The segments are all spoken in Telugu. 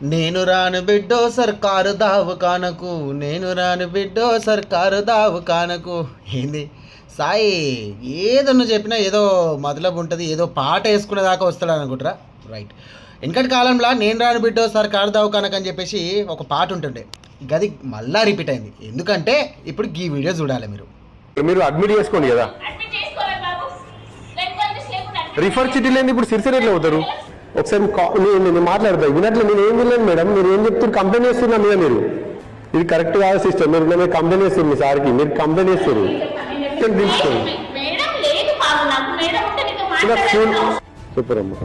నేను రాను బిడ్డో సర్కారు దావకానకు, నేను రాను బిడ్డో సర్కారు దావకానకు. ఏంది సాయి, ఏదన్నా చెప్పినా ఏదో మతలబు ఉంటుంది, ఏదో పాట వేసుకునే దాకా వస్తాడు అనుకుంటారా? రైట్. వెనకటి కాలంలో నేను రాను బిడ్డో సర్కారు దావకానకు అని చెప్పేసి ఒక పాట ఉంటుండే, గది మళ్ళా రిపీట్ అయింది. ఎందుకంటే ఇప్పుడు ఈ వీడియో చూడాలి. మీరు అడ్మిట్ చేసుకోండి కదా, రిఫర్ చిటీ లేని ఇప్పుడు సిరిసిల్ల ఎట్లా అవుతారు? ఒకసారి నేను మాట్లాడతా వినట్లు, నేను ఏం వినలేదు మేడం, మీరు ఏం చెప్తారు? కంప్లైంట్ చేస్తున్నా మీద మీరు, ఇది కరెక్ట్ కాదు సిస్టర్, మీరు కంప్లైంట్ చేస్తారు మీ సార్కి, మీరు కంప్లైంట్ చేస్తారు తీసుకోండి. చెప్పరమ్మా.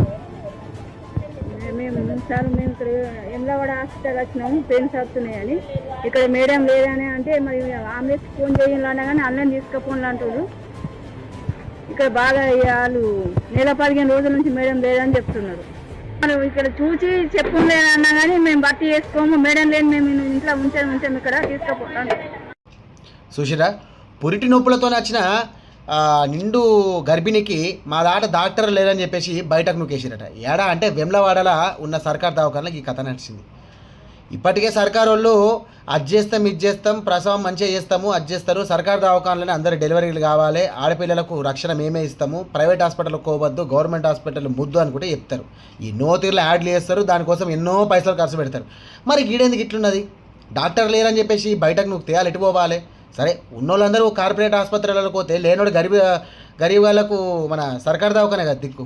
సార్ మేము ఇక్కడ ఎమ్లవాడ హాస్పిటల్ వచ్చినాము, పెయిన్స్ వస్తున్నాయని. ఇక్కడ మేడం లేదని అంటే మరి ఆంబులెన్స్ ఫోన్ చేయాలన్నా కానీ అన్నం తీసుకుపోను అంటారు. ఇక్కడ బాగా వాళ్ళు 15 రోజుల నుంచి మేడం లేదని చెప్తున్నారు. మనం ఇక్కడ చూసి చెప్పులేదన్నా కానీ మేము భర్తీ చేసుకోము, మేడం లేని మేము ఇంట్లో ఉంచాము ఇక్కడ తీసుకుపోతాం. సుశీరా, పురిటి నొప్పులతో వచ్చిన నిండు గర్భిణికి మా దాట డాక్టర్ లేదని చెప్పేసి బయటకు నూకేసిరట. ఏడా అంటే వెమ్లవాడలా ఉన్న సర్కార్ దవాఖానలకు ఈ కథ నడిచింది. ఇప్పటికే సర్కారు వాళ్ళు అది చేస్తాం ఇది చేస్తాం, ప్రసవం మంచిగా చేస్తాము, అది చేస్తారు, సర్కారు దవాఖానలోనే అందరు డెలివరీలు కావాలి, ఆడపిల్లలకు రక్షణ మేమే ఇస్తాము, ప్రైవేట్ హాస్పిటల్కి పోవద్దు, గవర్నమెంట్ హాస్పిటల్ ముద్దు అనుకుంటే చెప్తారు. ఈ నోతీర్లు యాడ్లు చేస్తారు, దానికోసం ఎన్నో పైసలు ఖర్చు పెడతారు. మరి గీడేందుకు ఇట్లున్నది? డాక్టర్ లేరని చెప్పేసి బయటకు నువ్వు తేయాలి, ఎటు పోవాలి? సరే, ఉన్నోళ్ళందరూ కార్పొరేట్ ఆసుపత్రులకు పోతే లేనోడు గరీబ్ వాళ్ళకు మన సర్కారు దవాఖానే కదా దిక్కు.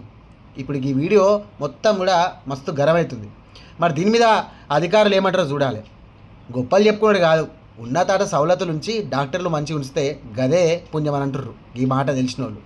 ఇప్పుడు ఈ వీడియో మొత్తం కూడా మస్తు గరమవుతుంది. మరి దీని మీద అధికారులు ఏమంటారో చూడాలి. గొప్పలు చెప్పుకోవడం కాదు, ఉన్నతాట సౌలతులు ఉంచి డాక్టర్లు మంచిగా ఉంచితే గదే పుణ్యం అని అంటుర్రు ఈ మాట తెలిసిన వాళ్ళు.